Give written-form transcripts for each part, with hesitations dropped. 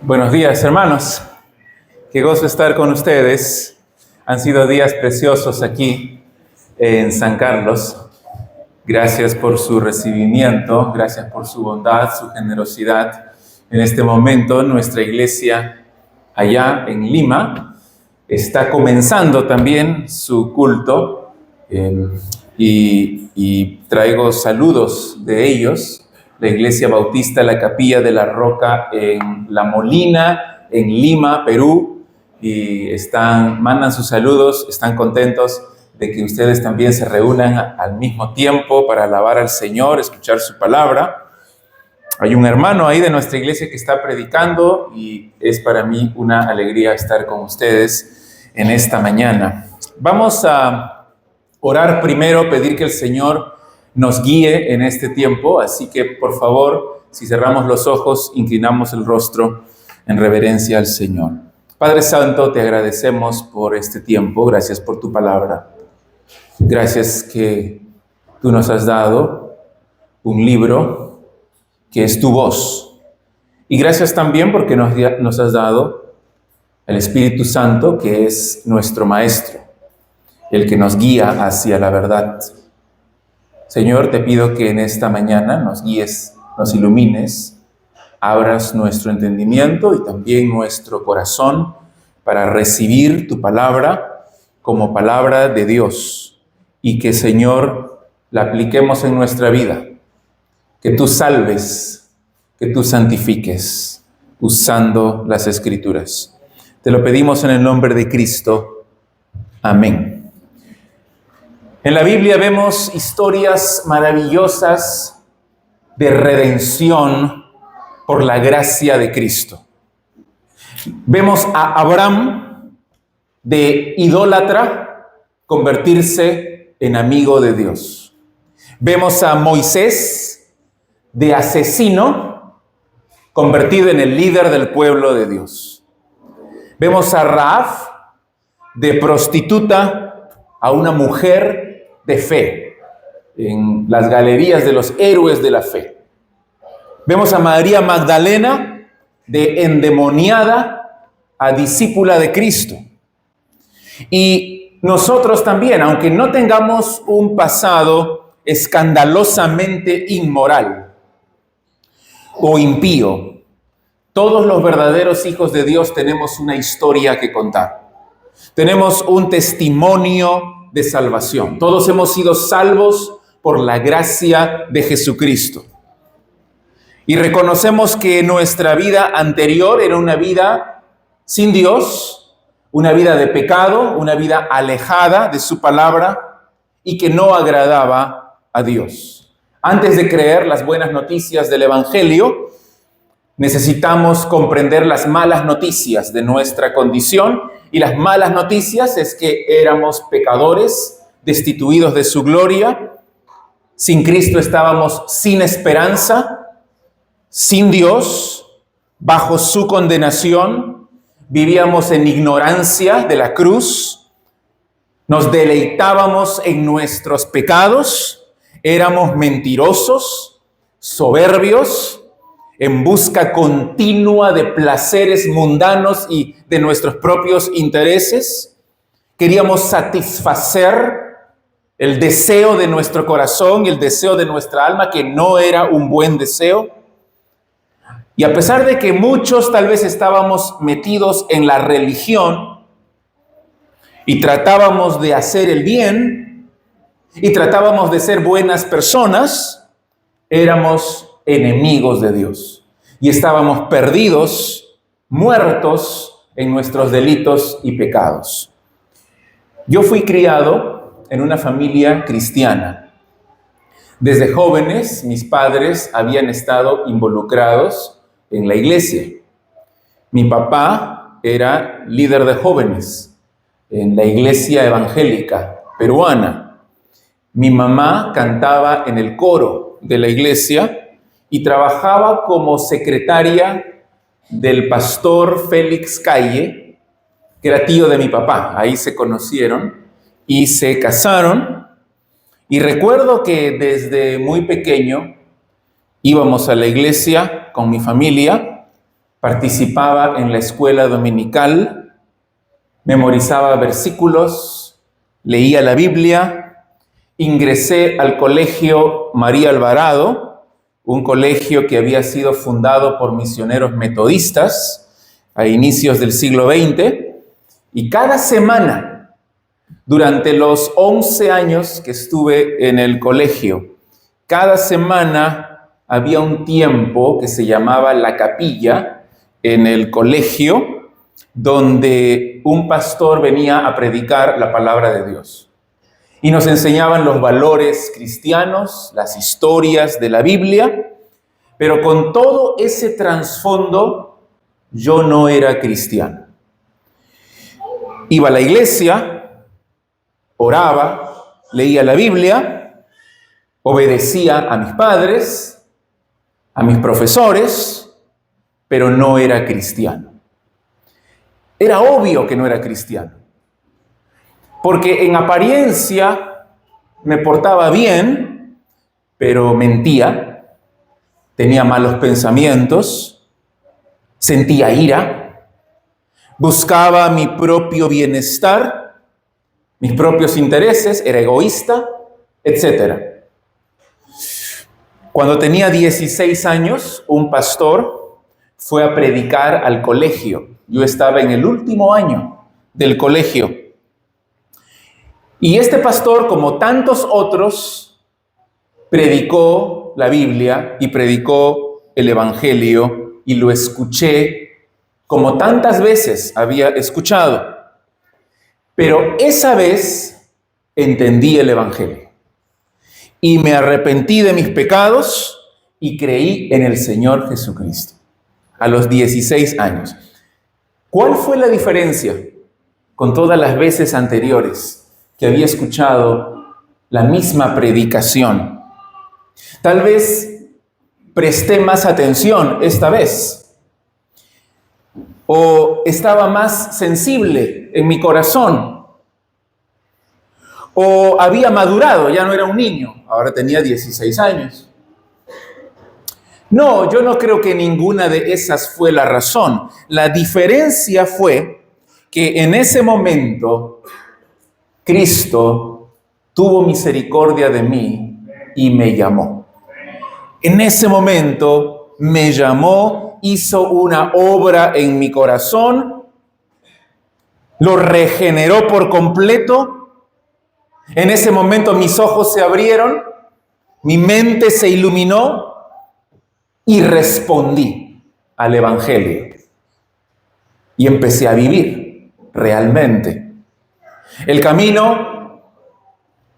Buenos días, hermanos. Qué gozo estar con ustedes. Han sido días preciosos aquí en San Carlos. Gracias por su recibimiento, gracias por su bondad, su generosidad. En este momento, nuestra iglesia allá en Lima está comenzando también su culto y traigo saludos de ellos. La Iglesia Bautista La Capilla de la Roca en La Molina, en Lima, Perú, y mandan sus saludos, están contentos de que ustedes también se reúnan al mismo tiempo para alabar al Señor, escuchar su palabra. Hay un hermano ahí de nuestra iglesia que está predicando y es para mí una alegría estar con ustedes en esta mañana. Vamos a orar primero, pedir que el Señor nos guíe en este tiempo, así que por favor, si cerramos los ojos, inclinamos el rostro en reverencia al Señor. Padre Santo, te agradecemos por este tiempo, gracias por tu palabra. Gracias que tú nos has dado un libro que es tu voz. Y gracias también porque nos has dado el Espíritu Santo, que es nuestro Maestro, el que nos guía hacia la verdad. Señor, te pido que en esta mañana nos guíes, nos ilumines, abras nuestro entendimiento y también nuestro corazón para recibir tu palabra como palabra de Dios y que, Señor, la apliquemos en nuestra vida. Que tú salves, que tú santifiques usando las Escrituras. Te lo pedimos en el nombre de Cristo. Amén. En la Biblia vemos historias maravillosas de redención por la gracia de Cristo. Vemos a Abraham, de idólatra, convertirse en amigo de Dios. Vemos a Moisés, de asesino, convertido en el líder del pueblo de Dios. Vemos a Rahab, de prostituta, a una mujer de fe, en las galerías de los héroes de la fe. Vemos a María Magdalena, de endemoniada a discípula de Cristo. Y nosotros también, aunque no tengamos un pasado escandalosamente inmoral o impío, todos los verdaderos hijos de Dios tenemos una historia que contar. Tenemos un testimonio de salvación. Todos hemos sido salvos por la gracia de Jesucristo. Y reconocemos que nuestra vida anterior era una vida sin Dios, una vida de pecado, una vida alejada de su palabra y que no agradaba a Dios. Antes de creer las buenas noticias del Evangelio, necesitamos comprender las malas noticias de nuestra condición. Y las malas noticias es que éramos pecadores, destituidos de su gloria. Sin Cristo estábamos sin esperanza, sin Dios, bajo su condenación. Vivíamos en ignorancia de la cruz. Nos deleitábamos en nuestros pecados. Éramos mentirosos, soberbios, en busca continua de placeres mundanos y de nuestros propios intereses. Queríamos satisfacer el deseo de nuestro corazón y el deseo de nuestra alma, que no era un buen deseo. Y a pesar de que muchos tal vez estábamos metidos en la religión y tratábamos de hacer el bien y tratábamos de ser buenas personas, éramos enemigos de Dios y estábamos perdidos, muertos en nuestros delitos y pecados. Yo fui criado en una familia cristiana. Desde jóvenes, mis padres habían estado involucrados en la iglesia. Mi papá era líder de jóvenes en la iglesia evangélica peruana. Mi mamá cantaba en el coro de la iglesia y trabajaba como secretaria del pastor Félix Calle, que era tío de mi papá. Ahí se conocieron y se casaron. Y recuerdo que desde muy pequeño íbamos a la iglesia con mi familia participaba en la escuela dominical, memorizaba versículos, leía la Biblia, ingresé al colegio María Alvarado, un colegio que había sido fundado por misioneros metodistas a inicios del siglo XX, y cada semana, durante los 11 años que estuve en el colegio, cada semana había un tiempo que se llamaba la capilla en el colegio, donde un pastor venía a predicar la palabra de Dios. Y nos enseñaban los valores cristianos, las historias de la Biblia, pero con todo ese trasfondo, yo no era cristiano. Iba a la iglesia, oraba, leía la Biblia, obedecía a mis padres, a mis profesores, pero no era cristiano. Era obvio que no era cristiano, porque en apariencia me portaba bien, pero mentía, tenía malos pensamientos, sentía ira, buscaba mi propio bienestar, mis propios intereses, era egoísta, etc. Cuando tenía 16 años, un pastor fue a predicar al colegio. Yo estaba en el último año del colegio. Y este pastor, como tantos otros, predicó la Biblia y predicó el Evangelio, y lo escuché como tantas veces había escuchado. Pero esa vez entendí el Evangelio y me arrepentí de mis pecados y creí en el Señor Jesucristo a los 16 años. ¿Cuál fue la diferencia con todas las veces anteriores que había escuchado la misma predicación? Tal vez presté más atención esta vez, o estaba más sensible en mi corazón, o había madurado, ya no era un niño, ahora tenía 16 años. No, yo no creo que ninguna de esas fue la razón. La diferencia fue que en ese momento Cristo tuvo misericordia de mí y me llamó. En ese momento me llamó, hizo una obra en mi corazón, lo regeneró por completo. En ese momento mis ojos se abrieron, mi mente se iluminó y respondí al Evangelio. Y empecé a vivir realmente. El camino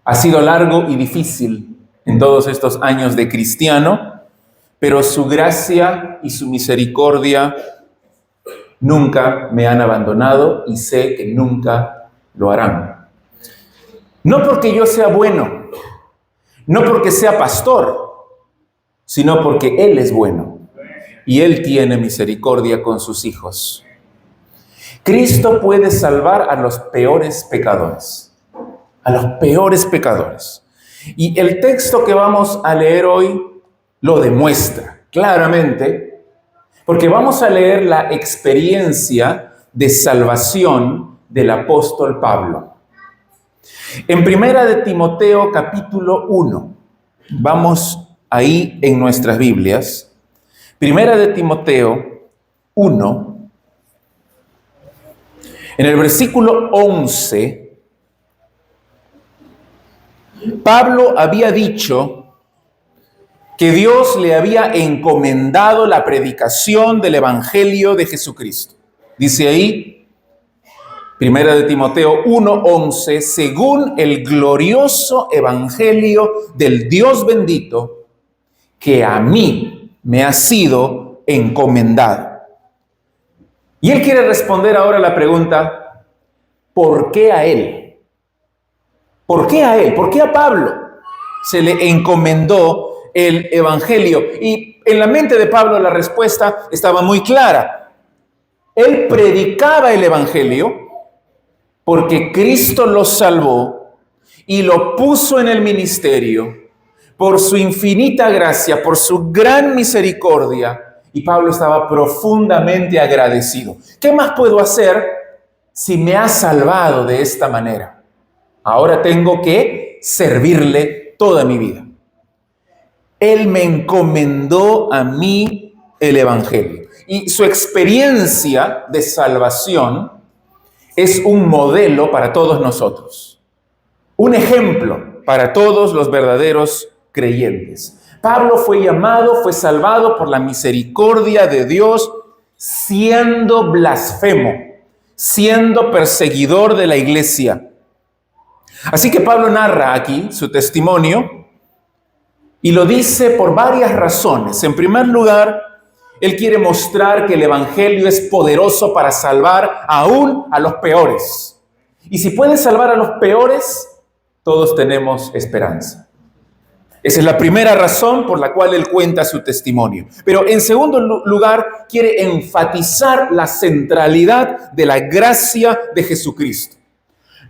ha sido largo y difícil en todos estos años de cristiano, pero su gracia y su misericordia nunca me han abandonado y sé que nunca lo harán. No porque yo sea bueno, no porque sea pastor, sino porque Él es bueno y Él tiene misericordia con sus hijos. Cristo puede salvar a los peores pecadores, a los peores pecadores. Y el texto que vamos a leer hoy lo demuestra claramente, porque vamos a leer la experiencia de salvación del apóstol Pablo. En Primera de Timoteo, capítulo 1, vamos ahí en nuestras Biblias. Primera de Timoteo 1, en el versículo 11, Pablo había dicho que Dios le había encomendado la predicación del Evangelio de Jesucristo. Dice ahí, Primera de Timoteo 1:11, según el glorioso Evangelio del Dios bendito, que a mí me ha sido encomendado. Y él quiere responder ahora la pregunta, ¿por qué a él? ¿Por qué a él? ¿Por qué a Pablo se le encomendó el Evangelio? Y en la mente de Pablo la respuesta estaba muy clara. Él predicaba el Evangelio porque Cristo lo salvó y lo puso en el ministerio por su infinita gracia, por su gran misericordia y Pablo estaba profundamente agradecido. ¿Qué más puedo hacer si me ha salvado de esta manera? Ahora tengo que servirle toda mi vida. Él me encomendó a mí el Evangelio. Y su experiencia de salvación es un modelo para todos nosotros. Un ejemplo para todos los verdaderos creyentes. Pablo fue llamado, fue salvado por la misericordia de Dios, siendo blasfemo, siendo perseguidor de la iglesia. Así que Pablo narra aquí su testimonio y lo dice por varias razones. En primer lugar, él quiere mostrar que el Evangelio es poderoso para salvar aún a los peores. Y si puede salvar a los peores, todos tenemos esperanza. Esa es la primera razón por la cual él cuenta su testimonio. Pero en segundo lugar, quiere enfatizar la centralidad de la gracia de Jesucristo.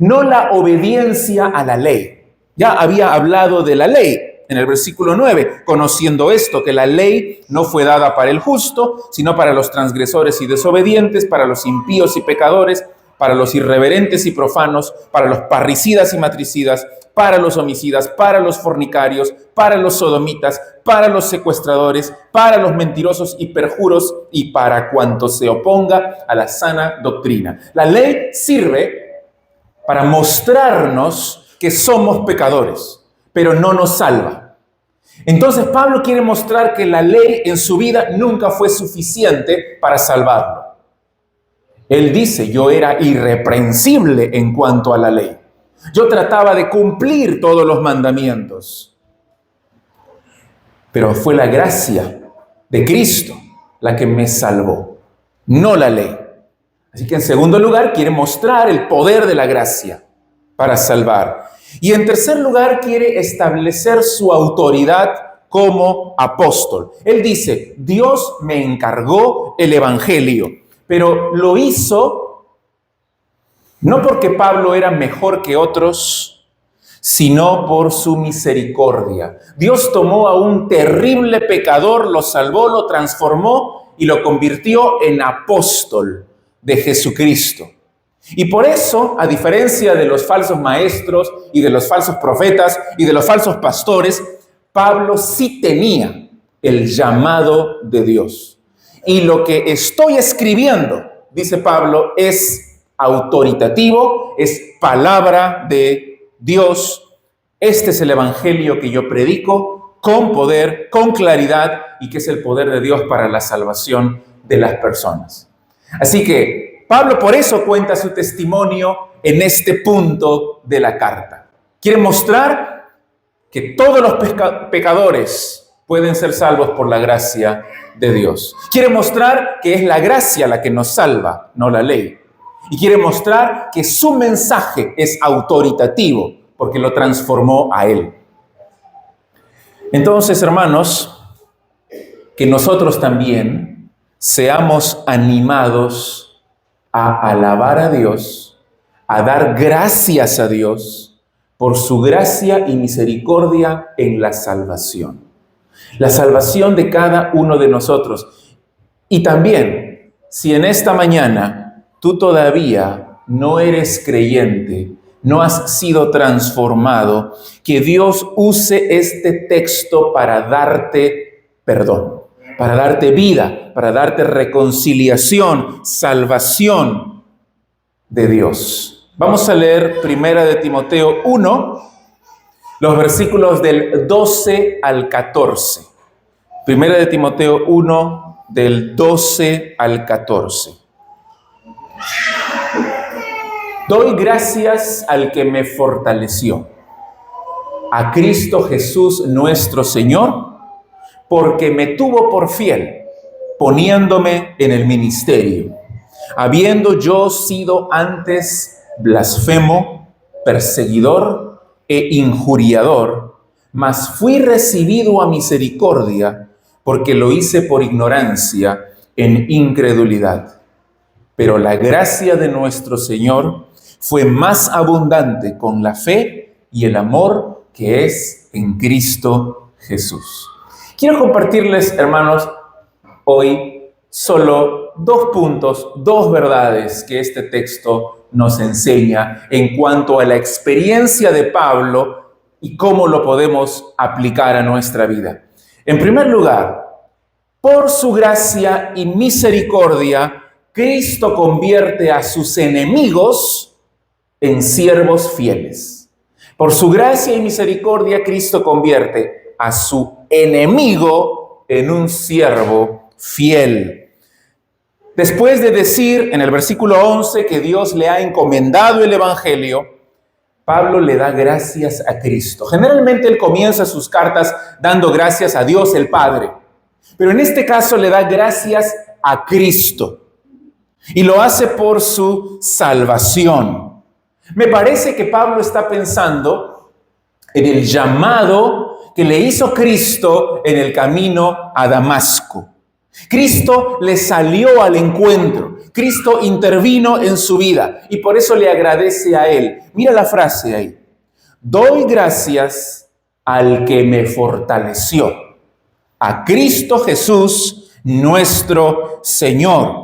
No la obediencia a la ley. Ya había hablado de la ley en el versículo 9, conociendo esto, que la ley no fue dada para el justo, sino para los transgresores y desobedientes, para los impíos y pecadores, para los irreverentes y profanos, para los parricidas y matricidas, para los homicidas, para los fornicarios, para los sodomitas, para los secuestradores, para los mentirosos y perjuros y para cuanto se oponga a la sana doctrina. La ley sirve para mostrarnos que somos pecadores, pero no nos salva. Entonces Pablo quiere mostrar que la ley en su vida nunca fue suficiente para salvarlo. Él dice, yo era irreprensible en cuanto a la ley. Yo trataba de cumplir todos los mandamientos. Pero fue la gracia de Cristo la que me salvó, no la ley. Así que en segundo lugar quiere mostrar el poder de la gracia para salvar. Y en tercer lugar quiere establecer su autoridad como apóstol. Él dice, Dios me encargó el Evangelio, pero lo hizo no porque Pablo era mejor que otros, sino por su misericordia. Dios tomó a un terrible pecador, lo salvó, lo transformó y lo convirtió en apóstol de Jesucristo. Y por eso, a diferencia de los falsos maestros y de los falsos profetas y de los falsos pastores, Pablo sí tenía el llamado de Dios. Y lo que estoy escribiendo, dice Pablo, es autoritativo, es palabra de Dios. Este es el evangelio que yo predico con poder, con claridad, y que es el poder de Dios para la salvación de las personas. Así que Pablo por eso cuenta su testimonio en este punto de la carta. Quiere mostrar que todos los pecadores pueden ser salvos por la gracia de Dios. Quiere mostrar que es la gracia la que nos salva, no la ley. Y quiere mostrar que su mensaje es autoritativo, porque lo transformó a él. Entonces, hermanos, que nosotros también seamos animados a alabar a Dios, a dar gracias a Dios por su gracia y misericordia en la salvación. La salvación de cada uno de nosotros. Y también, si en esta mañana tú todavía no eres creyente, no has sido transformado, que Dios use este texto para darte perdón, para darte vida, para darte reconciliación, salvación de Dios. Vamos a leer 1 de Timoteo 1, los versículos del 12 al 14. 1 de Timoteo 1, del 12 al 14. Doy gracias al que me fortaleció, a Cristo Jesús nuestro Señor, porque me tuvo por fiel, poniéndome en el ministerio, habiendo yo sido antes blasfemo, perseguidor e injuriador, mas fui recibido a misericordia, porque lo hice por ignorancia, en incredulidad. Pero la gracia de nuestro Señor fue más abundante con la fe y el amor que es en Cristo Jesús. Quiero compartirles, hermanos, Hoy solo 2 puntos, 2 verdades que este texto nos enseña en cuanto a la experiencia de Pablo y cómo lo podemos aplicar a nuestra vida. En primer lugar, por su gracia y misericordia, Cristo convierte a sus enemigos en siervos fieles. Por su gracia y misericordia, Cristo convierte a su enemigo en un siervo fiel. Después de decir en el versículo 11 que Dios le ha encomendado el Evangelio, Pablo le da gracias a Cristo. Generalmente él comienza sus cartas dando gracias a Dios el Padre, pero en este caso le da gracias a Cristo y lo hace por su salvación. Me parece que Pablo está pensando en el llamado que le hizo Cristo en el camino a Damasco. Cristo le salió al encuentro. Cristo intervino en su vida y por eso le agradece a él. Mira la frase ahí. Doy gracias al que me fortaleció, a Cristo Jesús, nuestro Señor.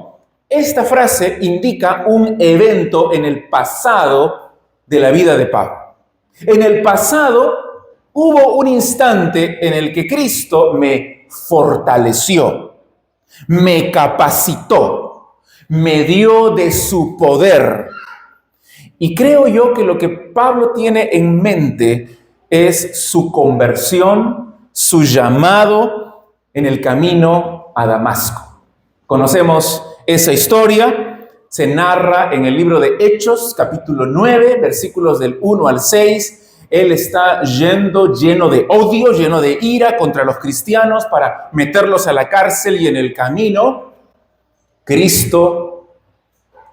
Esta frase indica un evento en el pasado de la vida de Pablo. En el pasado hubo un instante en el que Cristo me fortaleció, me capacitó, me dio de su poder. Y creo yo que lo que Pablo tiene en mente es su conversión, su llamado en el camino a Damasco. Conocemos esa historia, se narra en el libro de Hechos, capítulo 9, versículos del 1 al 6. Él está yendo lleno de odio, lleno de ira contra los cristianos para meterlos a la cárcel y en el camino, Cristo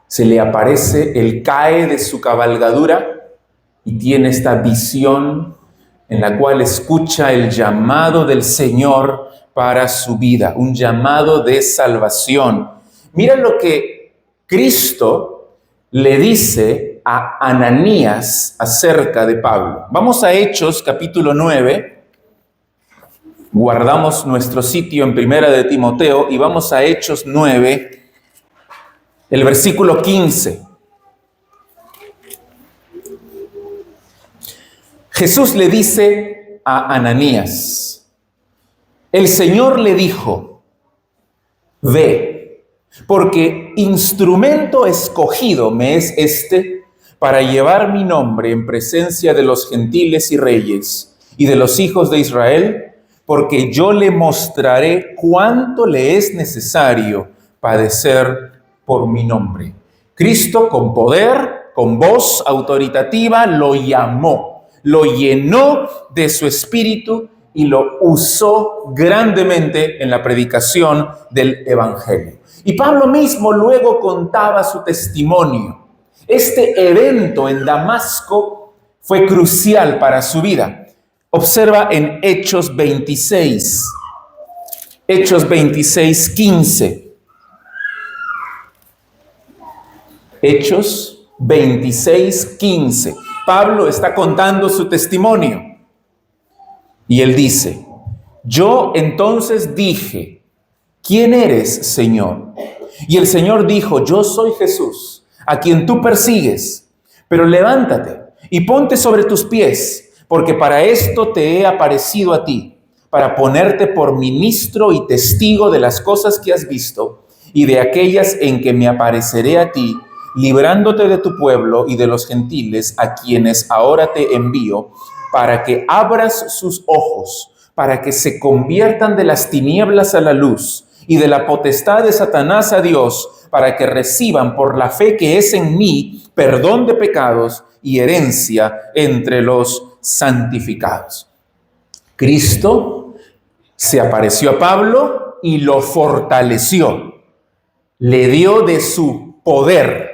se le aparece, él cae de su cabalgadura y tiene esta visión en la cual escucha el llamado del Señor para su vida, un llamado de salvación. Mira lo que Cristo le dice a Ananías acerca de Pablo. Vamos a Hechos, capítulo 9. Guardamos nuestro sitio en Primera de Timoteo y vamos a Hechos 9, el versículo 15. Jesús le dice a Ananías, el Señor le dijo, ve, porque instrumento escogido me es este para llevar mi nombre en presencia de los gentiles y reyes y de los hijos de Israel, porque yo le mostraré cuánto le es necesario padecer por mi nombre. Cristo con poder, con voz autoritativa, lo llamó, lo llenó de su espíritu y lo usó grandemente en la predicación del Evangelio. Y Pablo mismo luego contaba su testimonio. Este evento en Damasco fue crucial para su vida. Observa en Hechos 26, Hechos 26, 15. Hechos 26, 15. Pablo está contando su testimonio. Y él dice, yo entonces dije, ¿quién eres, Señor? Y el Señor dijo, yo soy Jesús, a quien tú persigues. Pero levántate y ponte sobre tus pies, porque para esto te he aparecido a ti, para ponerte por ministro y testigo de las cosas que has visto y de aquellas en que me apareceré a ti, librándote de tu pueblo y de los gentiles a quienes ahora te envío, para que abras sus ojos, para que se conviertan de las tinieblas a la luz y de la potestad de Satanás a Dios, para que reciban por la fe que es en mí perdón de pecados y herencia entre los santificados. Cristo se apareció a Pablo y lo fortaleció, le dio de su poder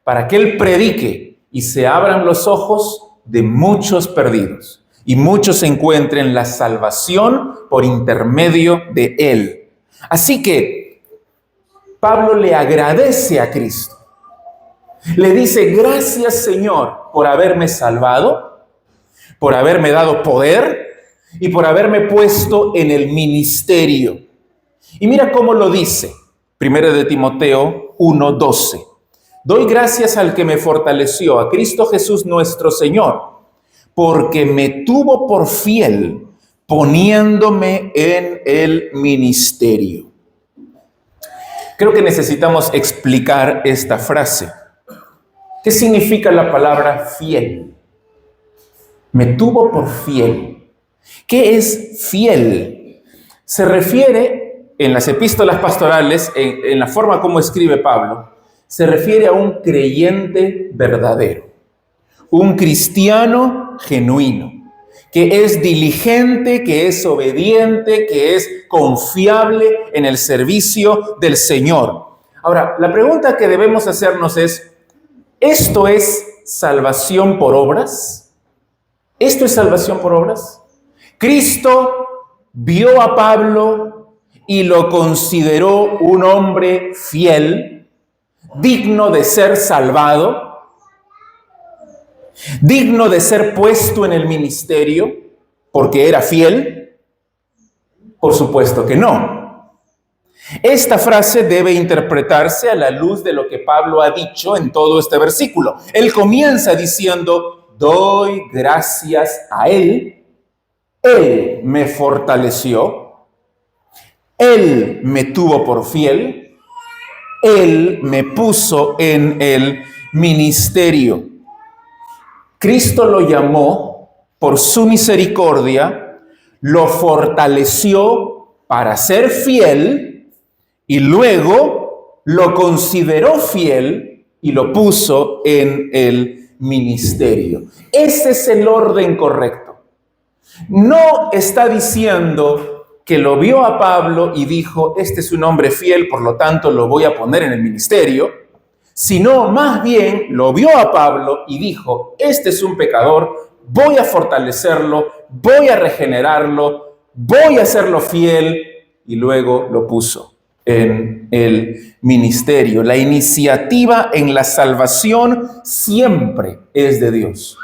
para que él predique y se abran los ojos de muchos perdidos y muchos encuentren la salvación por intermedio de él. Así que Pablo le agradece a Cristo. Le dice, gracias Señor por haberme salvado, por haberme dado poder y por haberme puesto en el ministerio. Y mira cómo lo dice, 1 de Timoteo 1:12. Doy gracias al que me fortaleció, a Cristo Jesús nuestro Señor, porque me tuvo por fiel, poniéndome en el ministerio. Creo que necesitamos explicar esta frase. ¿Qué significa la palabra fiel? Me tuvo por fiel. ¿Qué es fiel? Se refiere, en las epístolas pastorales, en la forma como escribe Pablo, se refiere a un creyente verdadero, un cristiano genuino, que es diligente, que es obediente, que es confiable en el servicio del Señor. Ahora, la pregunta que debemos hacernos es, ¿esto es salvación por obras? ¿Esto es salvación por obras? Cristo vio a Pablo y lo consideró un hombre fiel, digno de ser salvado, digno de ser puesto en el ministerio, porque era fiel. Por supuesto que no. Esta frase debe interpretarse a la luz de lo que Pablo ha dicho en todo este versículo. Él comienza diciendo, doy gracias a Él. Él me fortaleció. Él me tuvo por fiel. Él me puso en el ministerio. Cristo lo llamó por su misericordia, lo fortaleció para ser fiel y luego lo consideró fiel y lo puso en el ministerio. Ese es el orden correcto. No está diciendo que lo vio a Pablo y dijo, este es un hombre fiel, por lo tanto lo voy a poner en el ministerio, sino más bien lo vio a Pablo y dijo, este es un pecador, voy a fortalecerlo, voy a regenerarlo, voy a hacerlo fiel, y luego lo puso en el ministerio. La iniciativa en la salvación siempre es de Dios.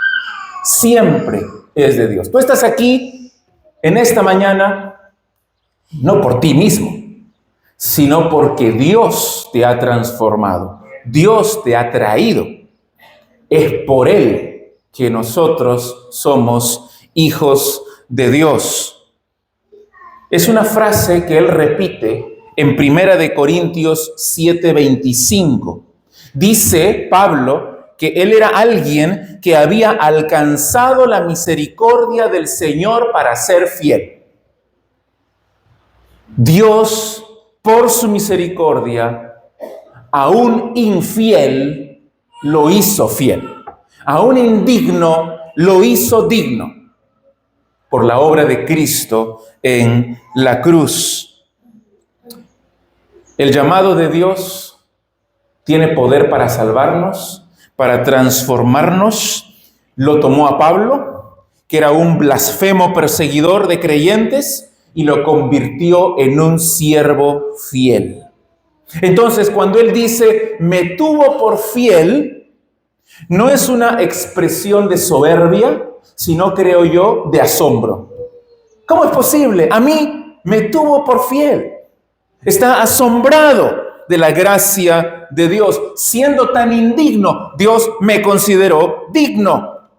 Siempre es de Dios. Tú estás aquí en esta mañana no por ti mismo, sino porque Dios te ha transformado. Dios te ha traído. Es por Él que nosotros somos hijos de Dios. Es una frase que Él repite en 1 Corintios 7:25. Dice Pablo que Él era alguien que había alcanzado la misericordia del Señor para ser fiel. Dios, por su misericordia, a un infiel lo hizo fiel. A un indigno lo hizo digno por la obra de Cristo en la cruz. El llamado de Dios tiene poder para salvarnos, para transformarnos. Lo tomó a Pablo, que era un blasfemo perseguidor de creyentes, y lo convirtió en un siervo fiel. Entonces, cuando él dice, me tuvo por fiel, no es una expresión de soberbia, sino, creo yo, de asombro. ¿Cómo es posible? A mí me tuvo por fiel. Está asombrado de la gracia de Dios. Siendo tan indigno, Dios me consideró digno.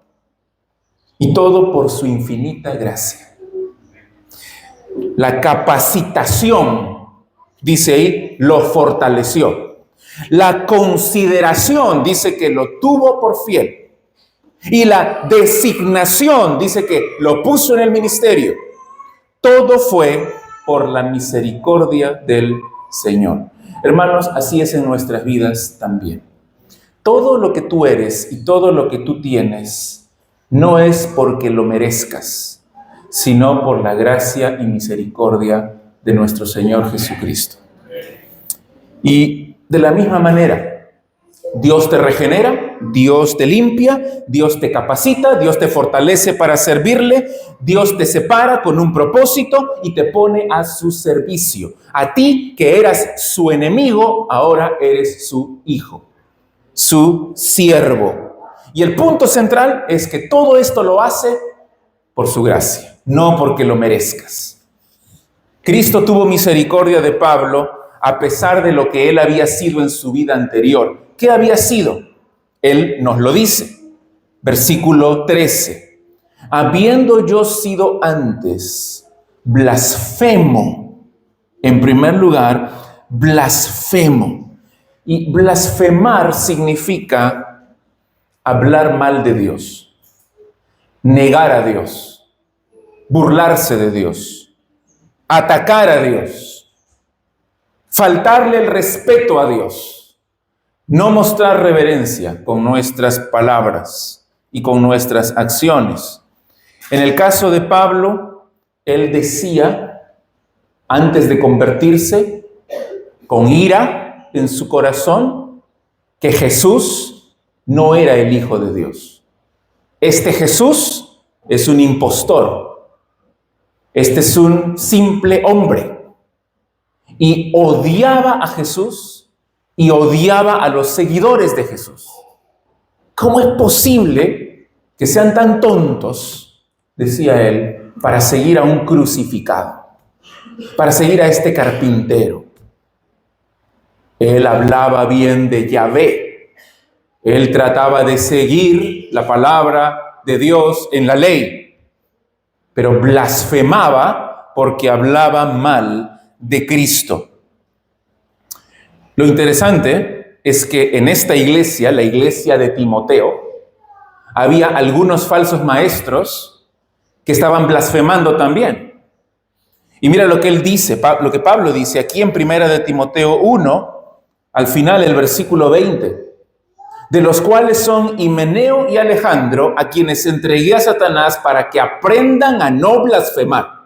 Y todo por su infinita gracia. La capacitación, dice ahí, lo fortaleció. La consideración, dice que lo tuvo por fiel. Y la designación, dice que lo puso en el ministerio. Todo fue por la misericordia del Señor. Hermanos, así es en nuestras vidas también. Todo lo que tú eres y todo lo que tú tienes no es porque lo merezcas, sino por la gracia y misericordia de nuestro Señor Jesucristo. Y de la misma manera, Dios te regenera, Dios te limpia, Dios te capacita, Dios te fortalece para servirle, Dios te separa con un propósito y te pone a su servicio. A ti, que eras su enemigo, ahora eres su hijo, su siervo. Y el punto central es que todo esto lo hace por su gracia, no porque lo merezcas. Cristo tuvo misericordia de Pablo a pesar de lo que él había sido en su vida anterior. ¿Qué había sido? Él nos lo dice. Versículo 13. Habiendo yo sido antes blasfemo, en primer lugar, blasfemo. Y blasfemar significa hablar mal de Dios, negar a Dios, burlarse de Dios, atacar a Dios, faltarle el respeto a Dios, no mostrar reverencia con nuestras palabras y con nuestras acciones. En el caso de Pablo, él decía, antes de convertirse, con ira en su corazón, que Jesús no era el Hijo de Dios. Este Jesús es un impostor. Este es un simple hombre. Y odiaba a Jesús y odiaba a los seguidores de Jesús. ¿Cómo es posible que sean tan tontos, decía él, para seguir a un crucificado, para seguir a este carpintero? Él hablaba bien de Yahvé. Él trataba de seguir la palabra de Dios en la ley, pero blasfemaba porque hablaba mal de Cristo. Lo interesante es que en esta iglesia, la iglesia de Timoteo, había algunos falsos maestros que estaban blasfemando también. Y mira lo que él dice, lo que Pablo dice aquí en 1 de Timoteo 1, al final el versículo 20, de los cuales son Himeneo y Alejandro, a quienes entregué a Satanás para que aprendan a no blasfemar.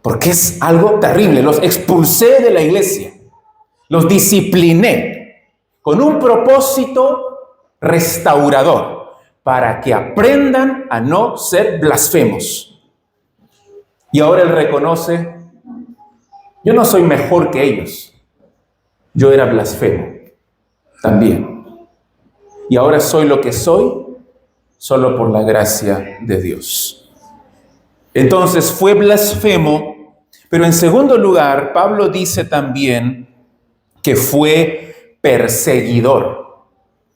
Porque es algo terrible. Los expulsé de la iglesia, los discipliné con un propósito restaurador, para que aprendan a no ser blasfemos. Y ahora él reconoce, yo no soy mejor que ellos. Yo era blasfemo también. Y ahora soy lo que soy solo por la gracia de Dios. Entonces fue blasfemo, pero en segundo lugar, Pablo dice también que fue perseguidor.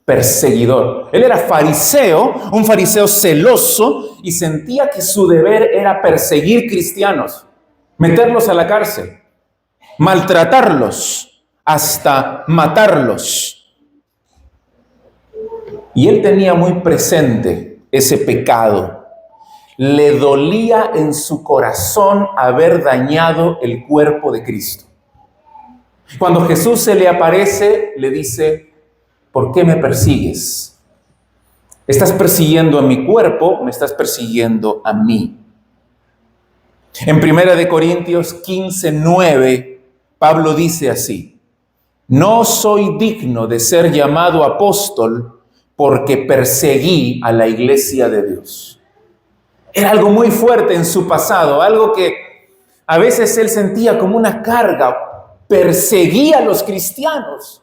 Perseguidor. Él era fariseo, un fariseo celoso, y sentía que su deber era perseguir cristianos, meterlos a la cárcel, maltratarlos, hasta matarlos. Y él tenía muy presente ese pecado. Le dolía en su corazón haber dañado el cuerpo de Cristo. Cuando Jesús se le aparece, le dice, ¿por qué me persigues? ¿Estás persiguiendo a mi cuerpo o me estás persiguiendo a mí? En 1 Corintios 15:9, Pablo dice así, no soy digno de ser llamado apóstol porque perseguí a la iglesia de Dios. Era algo muy fuerte en su pasado, algo que a veces él sentía como una carga. Perseguía a los cristianos.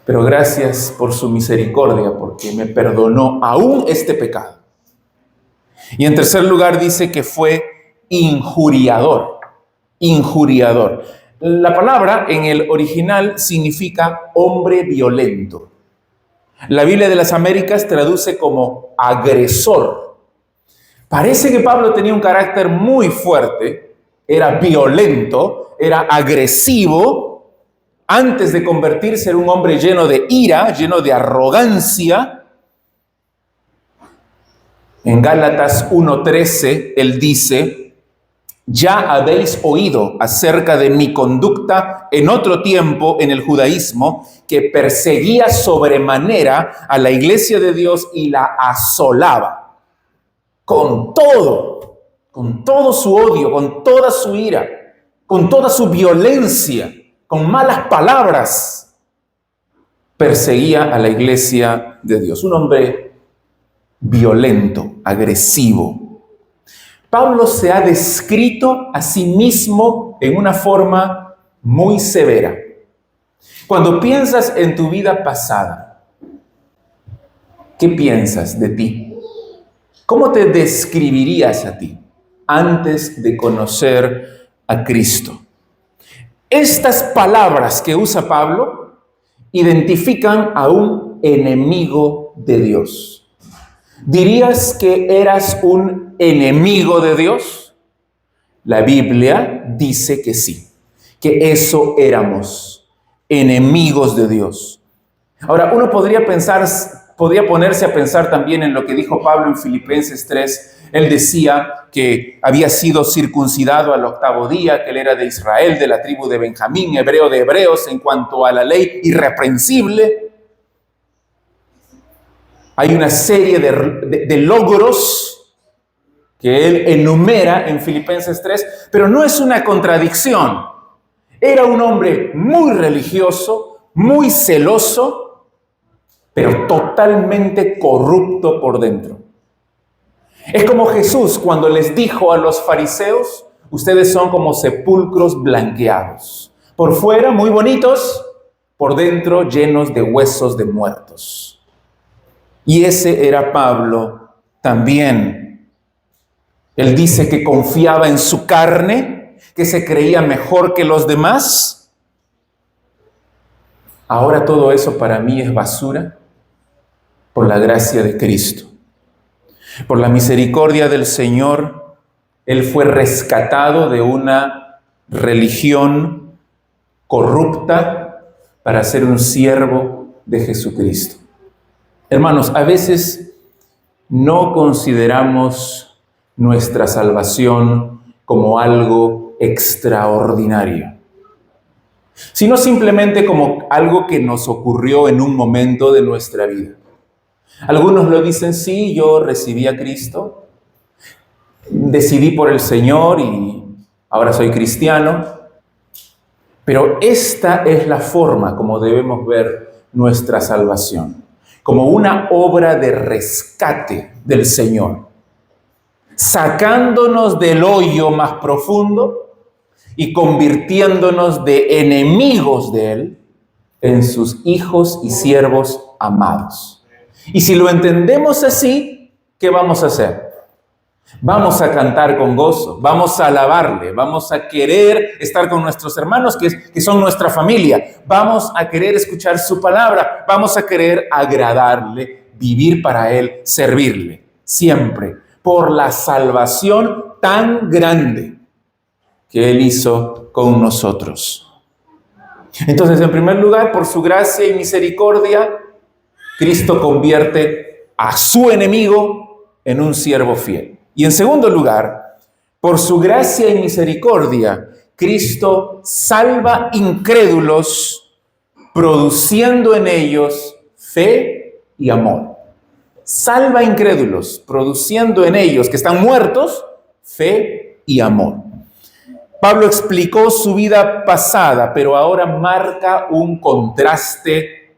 Pero gracias por su misericordia, porque me perdonó aún este pecado. Y en tercer lugar dice que fue injuriador. Injuriador. La palabra en el original significa hombre violento. La Biblia de las Américas traduce como agresor. Parece que Pablo tenía un carácter muy fuerte, era violento, era agresivo, antes de convertirse en un hombre lleno de ira, lleno de arrogancia. En Gálatas 1:13, él dice, ya habéis oído acerca de mi conducta en otro tiempo en el judaísmo, que perseguía sobremanera a la iglesia de Dios y la asolaba con todo su odio, con toda su ira, con toda su violencia, con malas palabras. Perseguía a la iglesia de Dios. Un hombre violento, agresivo. Pablo se ha descrito a sí mismo en una forma muy severa. Cuando piensas en tu vida pasada, ¿qué piensas de ti? ¿Cómo te describirías a ti? antes de conocer a Cristo. Estas palabras que usa Pablo identifican a un enemigo de Dios. ¿Dirías que eras un enemigo de Dios? La Biblia dice que sí, que eso éramos, enemigos de Dios. Ahora, uno podría ponerse a pensar también en lo que dijo Pablo en Filipenses 3. Él decía que había sido circuncidado al 8º día, que él era de Israel, de la tribu de Benjamín, hebreo de hebreos, en cuanto a la ley, irreprensible. Hay una serie de logros que él enumera en Filipenses 3, pero no es una contradicción. Era un hombre muy religioso, muy celoso, pero totalmente corrupto por dentro. Es como Jesús cuando les dijo a los fariseos: ustedes son como sepulcros blanqueados, por fuera muy bonitos, por dentro llenos de huesos de muertos. Y ese era Pablo también. Él dice que confiaba en su carne, que se creía mejor que los demás. Ahora todo eso para mí es basura por la gracia de Cristo. Por la misericordia del Señor, Él fue rescatado de una religión corrupta para ser un siervo de Jesucristo. Hermanos, a veces no consideramos nuestra salvación como algo extraordinario, sino simplemente como algo que nos ocurrió en un momento de nuestra vida. Algunos lo dicen: sí, yo recibí a Cristo, decidí por el Señor y ahora soy cristiano. Pero esta es la forma como debemos ver nuestra salvación, como una obra de rescate del Señor, sacándonos del hoyo más profundo y convirtiéndonos de enemigos de Él en sus hijos y siervos amados. Y si lo entendemos así, ¿qué vamos a hacer? Vamos a cantar con gozo, vamos a alabarle, vamos a querer estar con nuestros hermanos que son nuestra familia, vamos a querer escuchar su palabra, vamos a querer agradarle, vivir para Él, servirle, siempre, por la salvación tan grande que Él hizo con nosotros. Entonces, en primer lugar, por su gracia y misericordia, Cristo convierte a su enemigo en un siervo fiel. Y en segundo lugar, por su gracia y misericordia, Cristo salva incrédulos, produciendo en ellos fe y amor. Salva incrédulos, produciendo en ellos, que están muertos, fe y amor. Pablo explicó su vida pasada, pero ahora marca un contraste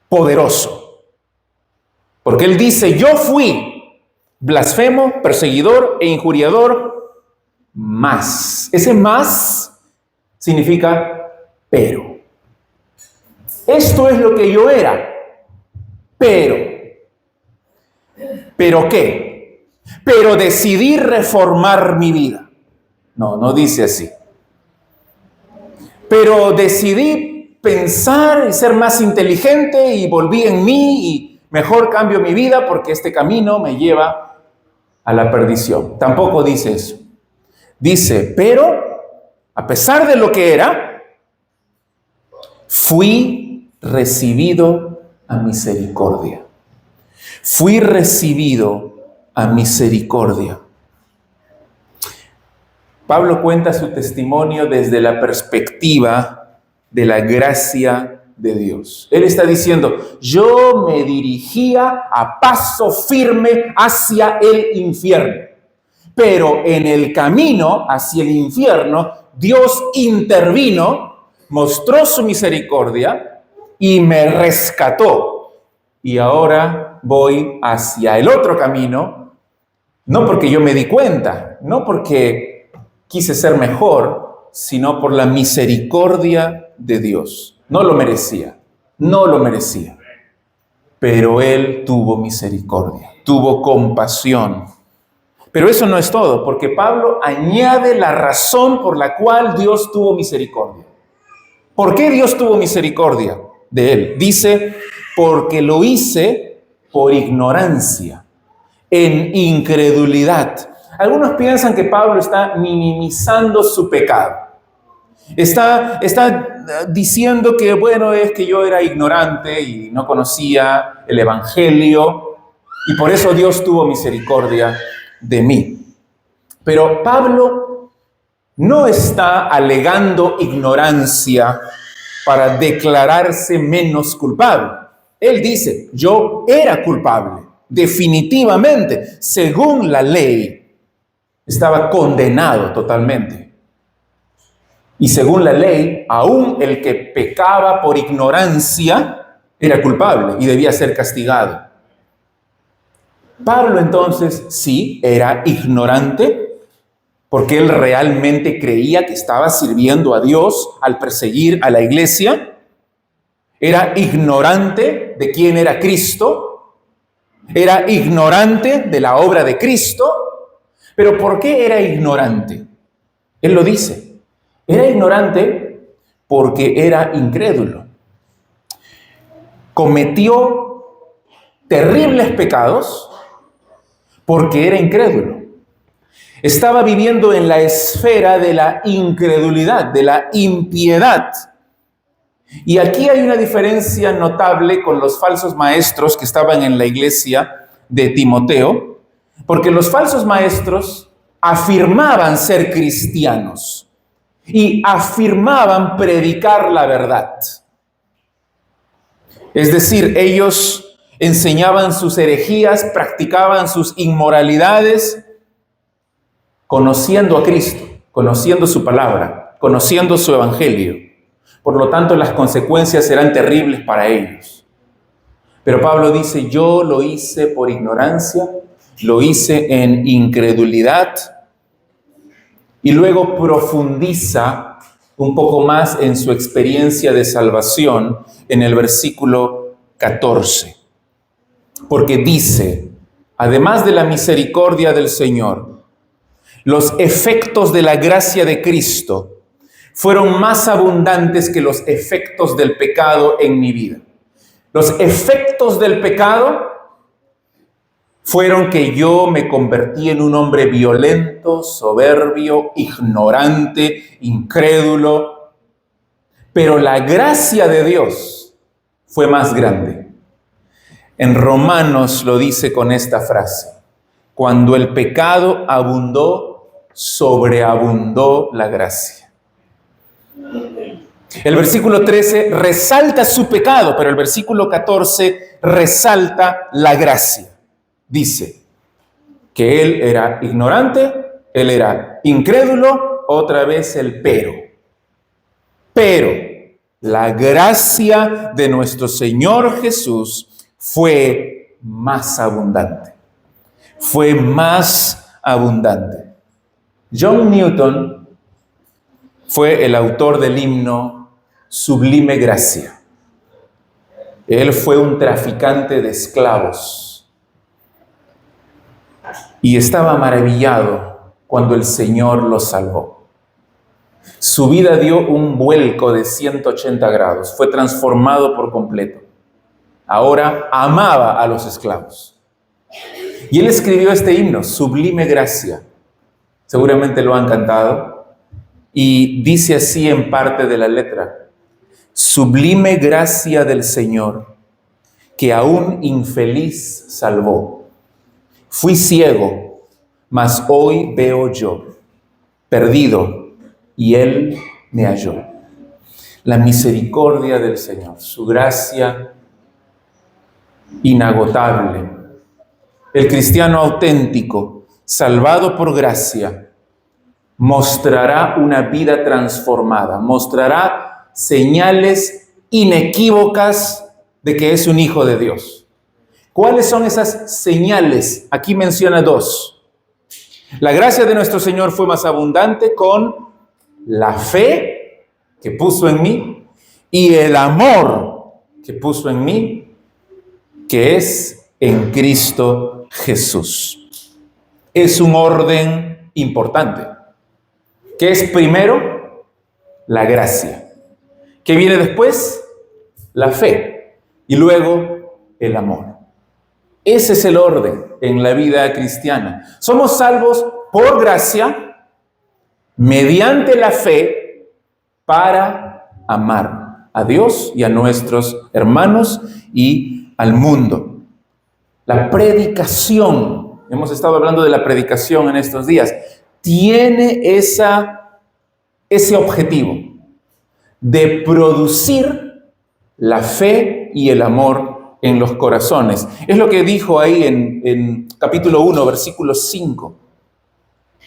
poderoso. Porque él dice: yo fui blasfemo, perseguidor e injuriador, más. Ese más significa pero. Esto es lo que yo era, pero. ¿Pero qué? Pero decidí reformar mi vida. No dice así. Pero decidí pensar y ser más inteligente y volví en mí y mejor cambio mi vida porque este camino me lleva a la perdición. Tampoco dice eso. Dice: pero a pesar de lo que era, fui recibido a misericordia. Fui recibido a misericordia. Pablo cuenta su testimonio desde la perspectiva de la gracia de Dios. Él está diciendo: yo me dirigía a paso firme hacia el infierno, pero en el camino hacia el infierno Dios intervino, mostró su misericordia y me rescató. Y ahora voy hacia el otro camino, no porque yo me di cuenta, no porque quise ser mejor, sino por la misericordia de Dios. No lo merecía, pero Él tuvo misericordia, tuvo compasión, Pero eso no es todo, porque Pablo añade la razón por la cual Dios tuvo misericordia. ¿Por qué Dios tuvo misericordia de él? Dice, porque lo hice por ignorancia, en incredulidad. Algunos piensan que Pablo está minimizando su pecado. Está diciendo que, bueno, es que yo era ignorante y no conocía el Evangelio y por eso Dios tuvo misericordia de mí. Pero Pablo no está alegando ignorancia para declararse menos culpable. Él dice, yo era culpable, definitivamente, según la ley, estaba condenado totalmente. Y según la ley, aún el que pecaba por ignorancia era culpable y debía ser castigado. Pablo entonces sí era ignorante porque él realmente creía que estaba sirviendo a Dios al perseguir a la iglesia. Era ignorante de quién era Cristo. Era ignorante de la obra de Cristo. Pero ¿por qué era ignorante? Él lo dice. Era ignorante porque era incrédulo. Cometió terribles pecados porque era incrédulo. Estaba viviendo en la esfera de la incredulidad, de la impiedad. Y aquí hay una diferencia notable con los falsos maestros que estaban en la iglesia de Timoteo, porque los falsos maestros afirmaban ser cristianos y afirmaban predicar la verdad. Es decir, ellos enseñaban sus herejías, practicaban sus inmoralidades, conociendo a Cristo, conociendo su palabra, conociendo su evangelio. Por lo tanto, las consecuencias serán terribles para ellos. Pero Pablo dice, yo lo hice por ignorancia, lo hice en incredulidad, y luego profundiza un poco más en su experiencia de salvación en el versículo 14. Porque dice, además de la misericordia del Señor, los efectos de la gracia de Cristo fueron más abundantes que los efectos del pecado en mi vida. Los efectos del pecado fueron que yo me convertí en un hombre violento, soberbio, ignorante, incrédulo. Pero la gracia de Dios fue más grande. En Romanos lo dice con esta frase: cuando el pecado abundó, sobreabundó la gracia. El versículo 13 resalta su pecado, pero el versículo 14 resalta la gracia. Dice que él era ignorante, él era incrédulo, otra vez el pero. Pero la gracia de nuestro Señor Jesús fue más abundante. Fue más abundante. John Newton fue el autor del himno Sublime Gracia. Él fue un traficante de esclavos y estaba maravillado cuando el Señor lo salvó. Su vida dio un vuelco de 180 grados, fue transformado por completo. Ahora amaba a los esclavos. Y él escribió este himno, Sublime Gracia. Seguramente lo han cantado. Y dice así en parte de la letra: sublime gracia del Señor, que a un infeliz salvó. Fui ciego, mas hoy veo yo, perdido, y Él me halló. La misericordia del Señor, su gracia inagotable. El cristiano auténtico, salvado por gracia, mostrará una vida transformada, mostrará señales inequívocas de que es un hijo de Dios. ¿Cuáles son esas señales? Aquí menciona dos. La gracia de nuestro Señor fue más abundante con la fe que puso en mí y el amor que puso en mí, que es en Cristo Jesús. es un orden importante. ¿Qué es primero? La gracia. ¿Qué viene después? La fe. Y luego el amor. Ese es el orden en la vida cristiana. Somos salvos por gracia, mediante la fe, para amar a Dios y a nuestros hermanos y al mundo. La predicación, hemos estado hablando de la predicación en estos días, tiene ese objetivo de producir la fe y el amor en los corazones. Es lo que dijo ahí en capítulo 1, versículo 5.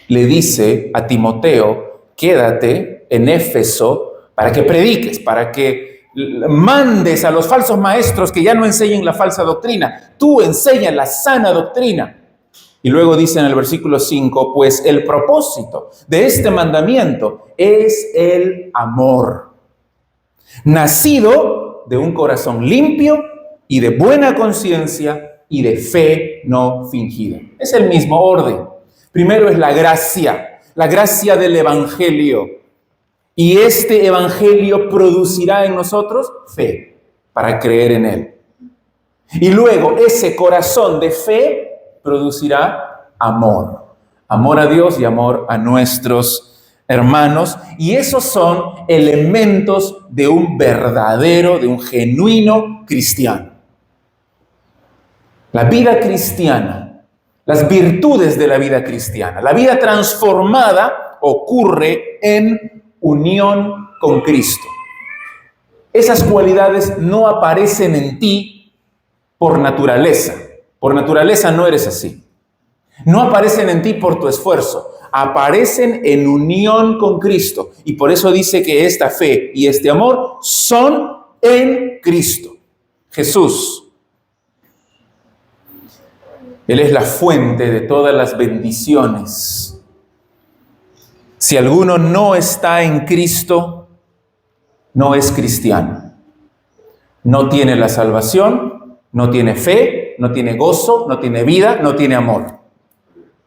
Le dice a Timoteo, quédate en Éfeso para que prediques, para que mandes a los falsos maestros que ya no enseñen la falsa doctrina. Tú enseñas la sana doctrina. Y luego dice en el versículo 5, pues el propósito de este mandamiento es el amor, nacido de un corazón limpio y de buena conciencia y de fe no fingida. Es el mismo orden. Primero es la gracia del Evangelio. Y este Evangelio producirá en nosotros fe para creer en él. Y luego ese corazón de fe producirá amor. Amor a Dios y amor a nuestros hermanos. Y esos son elementos de un verdadero, de un genuino cristiano. La vida cristiana, las virtudes de la vida cristiana, la vida transformada ocurre en unión con Cristo. Esas cualidades no aparecen en ti por naturaleza. Por naturaleza no eres así. No aparecen en ti por tu esfuerzo. Aparecen en unión con Cristo. Y por eso dice que esta fe y este amor son en Cristo Jesús. Él es la fuente de todas las bendiciones. Si alguno no está en Cristo, no es cristiano. No tiene la salvación, no tiene fe, no tiene gozo, no tiene vida, no tiene amor.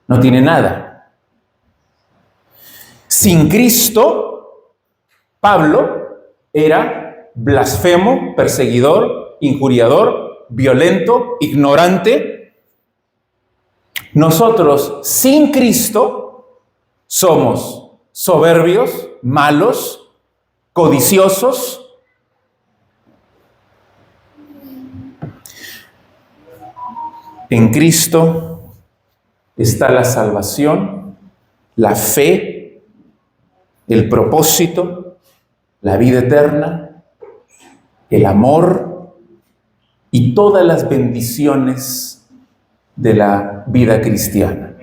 No tiene nada. Sin Cristo, Pablo era blasfemo, perseguidor, injuriador, violento, ignorante. Nosotros, sin Cristo, somos soberbios, malos, codiciosos. En Cristo está la salvación, la fe, el propósito, la vida eterna, el amor y todas las bendiciones de la vida cristiana.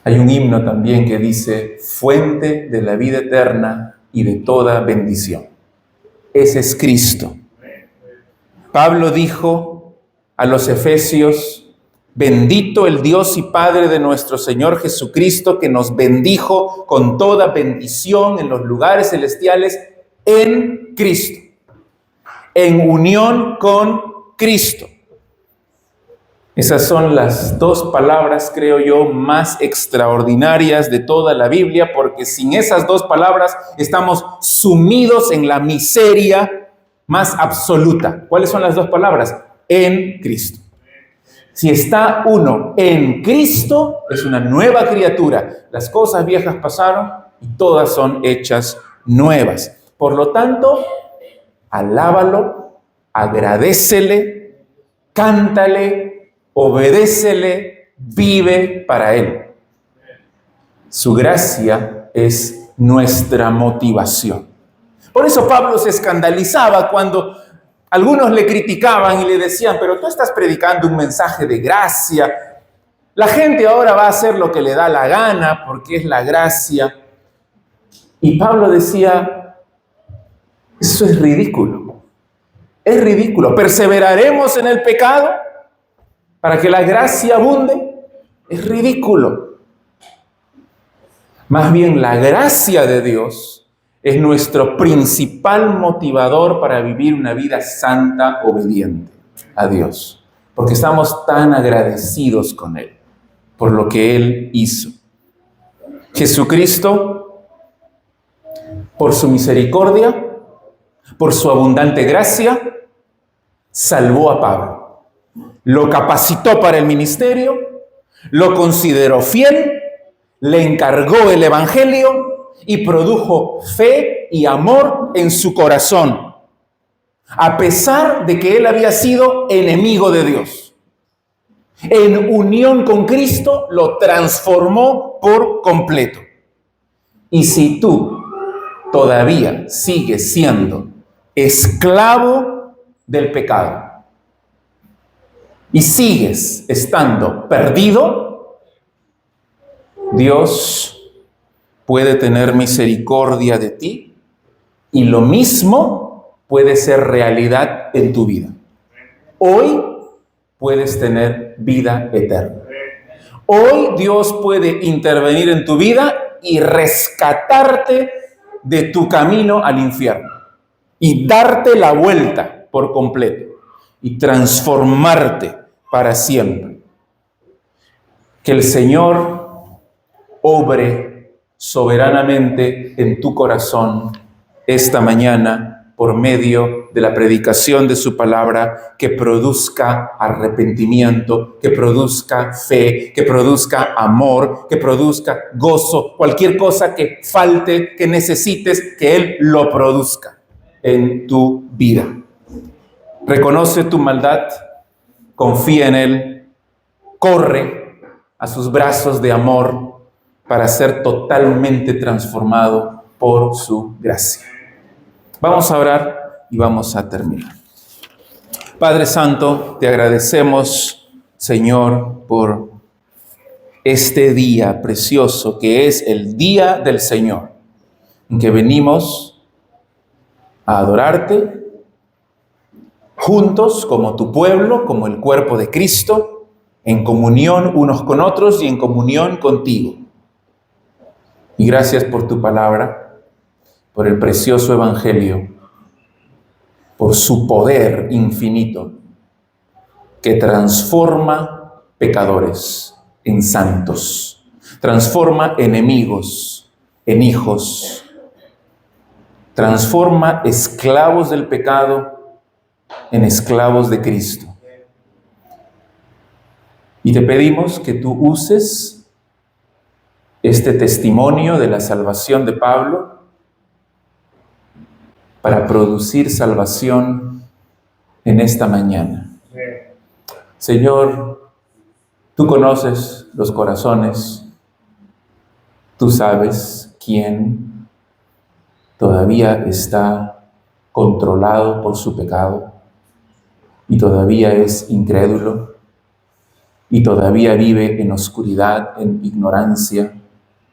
Hay un himno también que dice, fuente de la vida eterna y de toda bendición. Ese es Cristo. Pablo dijo a los efesios, bendito el Dios y Padre de nuestro Señor Jesucristo, que nos bendijo con toda bendición en los lugares celestiales en Cristo, en unión con Cristo. Esas son las dos palabras, creo yo, más extraordinarias de toda la Biblia, porque sin esas dos palabras estamos sumidos en la miseria más absoluta. ¿Cuáles son las dos palabras? En Cristo. Si está uno en Cristo, es una nueva criatura. Las cosas viejas pasaron y todas son hechas nuevas. Por lo tanto, alábalo, agradécele, cántale, obedécele, vive para Él. Su gracia es nuestra motivación. Por eso Pablo se escandalizaba cuando algunos le criticaban y le decían, pero tú estás predicando un mensaje de gracia. La gente ahora va a hacer lo que le da la gana porque es la gracia. Y Pablo decía, eso es ridículo. Es ridículo. ¿Perseveraremos en el pecado para que la gracia abunde? Es ridículo. Más bien, la gracia de Dios es nuestro principal motivador para vivir una vida santa, obediente a Dios. porque estamos tan agradecidos con Él por lo que Él hizo. Jesucristo, por su misericordia, por su abundante gracia, salvó a Pablo. Lo capacitó para el ministerio, lo consideró fiel, le encargó el evangelio y produjo fe y amor en su corazón, a pesar de que él había sido enemigo de Dios. En unión con Cristo lo transformó por completo. Y si tú todavía sigues siendo esclavo del pecado y sigues estando perdido, Dios puede tener misericordia de ti y lo mismo puede ser realidad en tu vida. Hoy puedes tener vida eterna. Hoy Dios puede intervenir en tu vida y rescatarte de tu camino al infierno y darte la vuelta por completo y transformarte para siempre. Que el Señor obre soberanamente en tu corazón esta mañana por medio de la predicación de su palabra, que produzca arrepentimiento, que produzca fe, que produzca amor, que produzca gozo, cualquier cosa que falte, que necesites, que Él lo produzca en tu vida. Reconoce tu maldad, confía en Él, corre a sus brazos de amor para ser totalmente transformado por su gracia. Vamos a orar y vamos a terminar. Padre Santo, te agradecemos, Señor, por este día precioso que es el día del Señor, en que venimos a adorarte juntos como tu pueblo, como el cuerpo de Cristo, en comunión unos con otros y en comunión contigo. Y gracias por tu palabra, por el precioso evangelio, por su poder infinito que transforma pecadores en santos, transforma enemigos en hijos, transforma esclavos del pecado en esclavos de Cristo. Y te pedimos que tú uses este testimonio de la salvación de Pablo para producir salvación en esta mañana. Señor, tú conoces los corazones, tú sabes quién todavía está controlado por su pecado y todavía es incrédulo y todavía vive en oscuridad, en ignorancia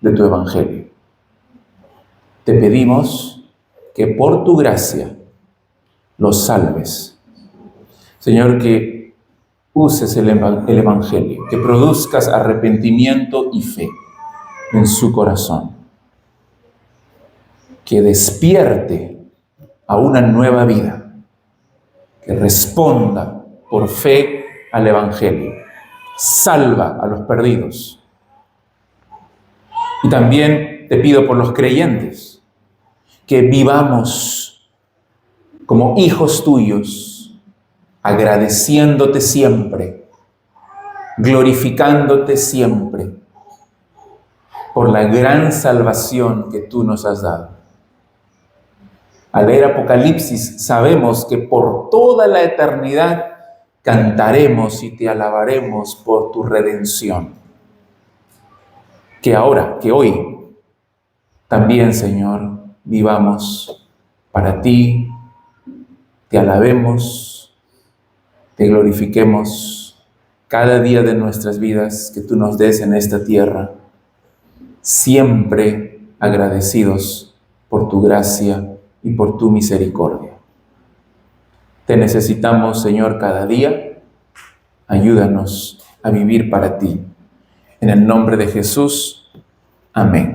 de tu evangelio. Te pedimos que por tu gracia los salves. Señor, que uses el evangelio, que produzcas arrepentimiento y fe en su corazón, que despierte a una nueva vida, que responda por fe al evangelio, salva a los perdidos. Y también te pido por los creyentes, que vivamos como hijos tuyos, agradeciéndote siempre, glorificándote siempre por la gran salvación que tú nos has dado. Al leer Apocalipsis sabemos que por toda la eternidad cantaremos y te alabaremos por tu redención. Que ahora, que hoy, también, Señor, vivamos para ti, te alabemos, te glorifiquemos cada día de nuestras vidas que tú nos des en esta tierra, siempre agradecidos por tu gracia y por tu misericordia. Te necesitamos, Señor, cada día. Ayúdanos a vivir para ti. En el nombre de Jesús. Amén.